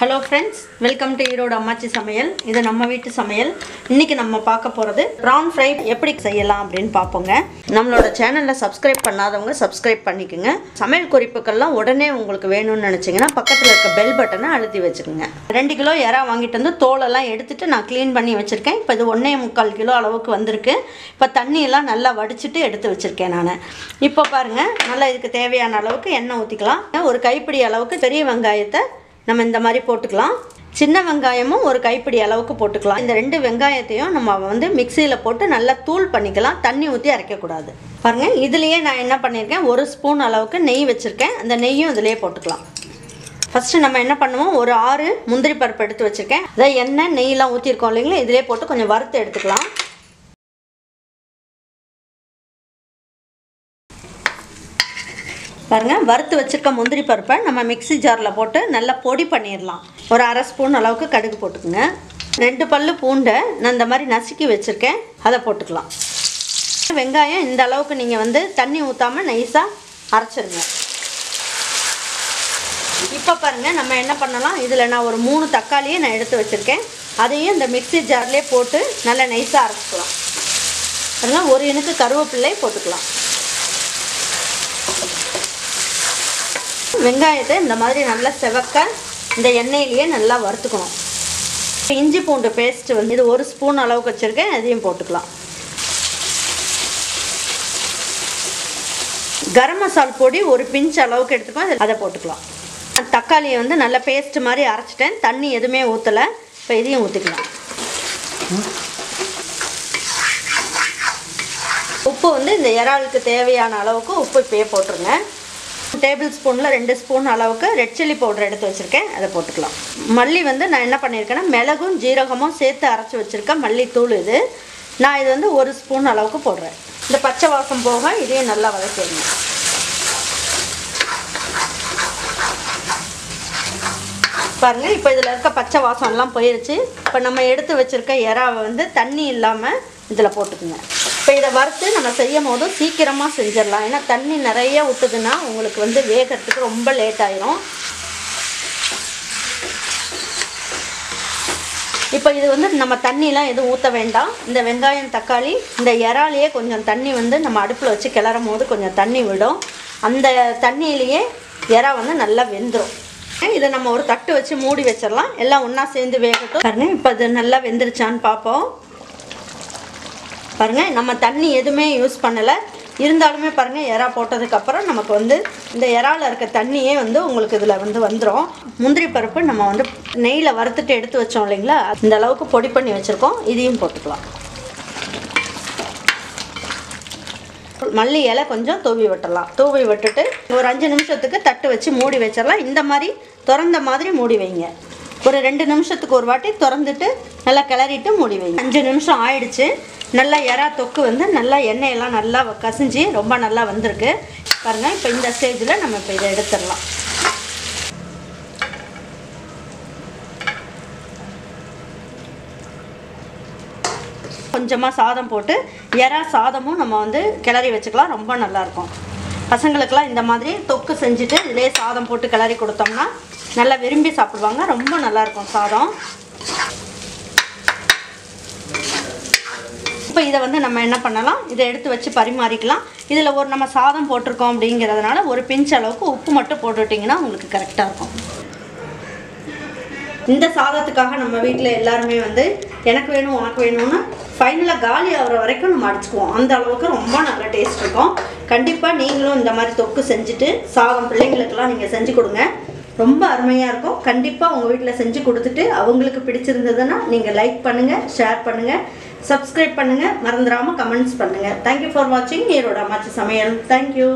Hello friends, welcome to erodeammachisamayal. இது நம்ம வீட்டு சமையல். இன்னைக்கு நம்ம பார்க்க போறது prawn fry எப்படி செய்யலாம் அப்படினு பாப்போங்க. நம்மளோட சேனலை subscribe பண்ணாதவங்க subscribe பண்ணிக்கங்க. சமையல் குறிப்புகள்லாம் உடனே உங்களுக்கு வேணும்னு நினைச்சீங்கன்னா பக்கத்துல இருக்க bell பட்டனை அழுத்தி வெச்சுக்கங்க. 2 கிலோ எறா வாங்கிட்டு வந்து தோல் எல்லாம் எடுத்துட்டு நான் க்ளீன் பண்ணி வச்சிருக்கேன். இப்போ இது 1.25 கிலோ அளவுக்கு வந்திருக்கு. இப்போ தண்ணி எல்லாம் நல்லா வடிச்சிட்டு எடுத்து வச்சிருக்கேன் நான். இப்போ பாருங்க, நல்லா இதுக்கு தேவையான அளவுக்கு எண்ணெய் ஊத்திக்கலாம். ஒரு கைப்பிடி அளவுக்கு பெரிய வெங்காயத்தை நம்ம இந்த மாதிரி போட்டுக்கலாம். சின்ன வெங்காயமும் ஒரு கைப்பிடி அளவுக்கு போட்டுக்கலாம். இந்த ரெண்டு வெங்காயத்தையும் நம்ம வந்து மிக்ஸியில் போட்டு நல்லா தூள் பண்ணிக்கலாம். தண்ணி ஊற்றி அரைக்கக்கூடாது. பாருங்க, இதுலேயே நான் என்ன பண்ணியிருக்கேன், 1 ஸ்பூன் அளவுக்கு நெய் வச்சுருக்கேன். அந்த நெய்யும் இதிலே போட்டுக்கலாம். ஃபஸ்ட்டு நம்ம என்ன பண்ணுவோம், ஒரு 6 முந்திரி பருப்பு எடுத்து வச்சுருக்கேன். அதை எண்ணெய் நெய்யெலாம் ஊற்றிருக்கோம் இல்லைங்களா, இதிலே போட்டு கொஞ்சம் வறுத்து எடுத்துக்கலாம். பாருங்க, வறுத்து வச்சிருக்க முந்திரி பருப்பை நம்ம மிக்ஸி ஜாரில் போட்டு நல்லா பொடி பண்ணிடலாம். ஒரு 1/2 ஸ்பூன் அளவுக்கு கடுகு போட்டுக்குங்க. 2 பல்லு பூண்டை நான் இந்த மாதிரி நசுக்கி வச்சுருக்கேன், அதை போட்டுக்கலாம். வெங்காயம் இந்த அளவுக்கு நீங்கள் வந்து தண்ணி ஊற்றாமல் நைஸாக அரைச்சிருங்க. இப்போ பாருங்கள், நம்ம என்ன பண்ணலாம், இதில் நான் ஒரு 3 தக்காளியை நான் எடுத்து வச்சுருக்கேன். அதையும் இந்த மிக்ஸி ஜார்லேயே போட்டு நல்லா நைஸாக அரைச்சிக்கலாம். அதனால் ஒரு இனுக்கு கருவேப்பிலை போட்டுக்கலாம். வெங்காயத்தை இந்த மாதிரி நல்லா செவக்க இந்த எண்ணெயிலேயே நல்லா வறுத்துக்கணும். இஞ்சி பூண்டு பேஸ்ட் வந்து இது 1 ஸ்பூன் அளவுக்கு வச்சுருக்கேன், அதையும் போட்டுக்கலாம். கரம் மசால் பொடி ஒரு பிஞ்ச் அளவுக்கு எடுத்துக்கலாம், அதை போட்டுக்கலாம். தக்காளியை வந்து நல்லா பேஸ்ட் மாதிரி அரைச்சிட்டேன், தண்ணி எதுவுமே ஊற்றலை. இப்போ இதையும் ஊற்றிக்கலாம். உப்பு வந்து இந்த இறாலுக்கு தேவையான அளவுக்கு உப்பு இப்போயே போட்டுருங்க. டேபிள் ஸ்பூனில் 2 ஸ்பூன் அளவுக்கு ரெட் சில்லி பவுடர் எடுத்து வச்சுருக்கேன், அதை போட்டுக்கலாம். மல்லி வந்து நான் என்ன பண்ணியிருக்கேன்னா, மிளகும் ஜீரகமும் சேர்த்து அரைச்சி வச்சுருக்கேன் மல்லித்தூள். இது நான் இது வந்து 1 ஸ்பூன் அளவுக்கு போடுறேன். இந்த பச்சை வாசம் போக இதையும் நல்லா வதக்கிடுங்க. பாருங்கள், இப்போ இதில் இருக்க பச்சை வாசம்லாம் போயிடுச்சு. இப்போ நம்ம எடுத்து வச்சுருக்க இறாவை வந்து தண்ணி இல்லாமல் இதில் போட்டுக்குங்க. இப்போ இதை வறுத்து நம்ம செய்யும் போது சீக்கிரமாக செஞ்சிடலாம். ஏன்னா தண்ணி நிறைய ஊற்றுதுன்னா உங்களுக்கு வந்து வேகிறதுக்கு ரொம்ப லேட் ஆயிரும். இப்போ இது வந்து நம்ம தண்ணிலாம் எதுவும் ஊற்ற வேண்டாம். இந்த வெங்காயம் தக்காளி இந்த இறாலையே கொஞ்சம் தண்ணி வந்து நம்ம அடுப்பில் வச்சு கிளறும் போது கொஞ்சம் தண்ணி விடும். அந்த தண்ணியிலேயே இறா வந்து நல்லா வெந்துடும். இதை நம்ம ஒரு தட்டு வச்சு மூடி வச்சிடலாம். எல்லாம் ஒன்றா சேர்ந்து வேகட்டும். பாருங்கள், இப்போ இது நல்லா வெந்துருச்சான்னு பார்ப்போம். பாருங்கள், நம்ம தண்ணி எதுவுமே யூஸ் பண்ணலை. இருந்தாலுமே பாருங்கள், இறா போட்டதுக்கப்புறம் நமக்கு வந்து இந்த இறாவில் இருக்க தண்ணியே வந்து உங்களுக்கு இதில் வந்து வந்துடும். முந்திரி பருப்பு நம்ம வந்து நெய்யில் வறுத்துட்டு எடுத்து வச்சோம் இல்லைங்களா, இந்த அளவுக்கு பொடி பண்ணி வச்சுருக்கோம். இதையும் போட்டுக்கலாம். மல்லி இலை கொஞ்சம் தூவி விட்டுடலாம். தூவி விட்டுட்டு ஒரு 5 நிமிஷத்துக்கு தட்டு வச்சு மூடி வச்சிடலாம். இந்த மாதிரி திறந்த மாதிரி மூடி வைங்க. ஒரு 2 நிமிஷத்துக்கு ஒரு வாட்டி திறந்துட்டு நல்லா கிளறிட்டு மூடி வைங்க. 5 நிமிஷம் ஆயிடுச்சு. நல்லா இறா தொக்கு வந்து நல்லா எண்ணெயெல்லாம் நல்லா கசிஞ்சு ரொம்ப நல்லா வந்திருக்கு. பாருங்கள், இப்போ இந்த ஸ்டேஜில் நம்ம இப்போ இதை எடுத்துடலாம். கொஞ்சமாக சாதம் போட்டு இறா சாதமும் நம்ம வந்து கிளறி வச்சுக்கலாம். ரொம்ப நல்லாயிருக்கும். பசங்களுக்கெல்லாம் இந்த மாதிரி தொக்கு செஞ்சுட்டு இதிலே சாதம் போட்டு கிளறி கொடுத்தோம்னா நல்லா விரும்பி சாப்பிடுவாங்க. ரொம்ப நல்லாயிருக்கும் சாதம். இப்போ இதை வந்து நம்ம என்ன பண்ணலாம், இதை எடுத்து வச்சு பரிமாறிக்கலாம். இதில் ஒரு நம்ம சாதம் போட்டிருக்கோம் அப்படிங்கிறதுனால ஒரு பிஞ்ச் அளவுக்கு உப்பு மட்டும் போட்டுட்டிங்கன்னா உங்களுக்கு கரெக்டாக இருக்கும். இந்த சாதத்துக்காக நம்ம வீட்டில் எல்லாருமே வந்து எனக்கு வேணும் உனக்கு வேணும்னு ஃபைனலாக காலி ஆகிற வரைக்கும் நம்ம அடிச்சுக்குவோம். அந்த அளவுக்கு ரொம்ப நல்ல டேஸ்ட் இருக்கும். கண்டிப்பாக நீங்களும் இந்த மாதிரி தொக்கு செஞ்சுட்டு சாதம் பிள்ளைங்களுக்கெல்லாம் நீங்கள் செஞ்சு கொடுங்க. ரொம்ப அருமையாக இருக்கும். கண்டிப்பாக உங்கள் வீட்டில் செஞ்சு கொடுத்துட்டு அவங்களுக்கு பிடிச்சிருந்ததுன்னா நீங்கள் லைக் பண்ணுங்கள், ஷேர் பண்ணுங்கள், சப்ஸ்கிரைப் பண்ணுங்கள், மறந்துடாமல் கமெண்ட்ஸ் பண்ணுங்கள். தேங்க்யூ ஃபார் வாட்சிங். எரோட அம்மாச்சி சமையல். தேங்க்யூ.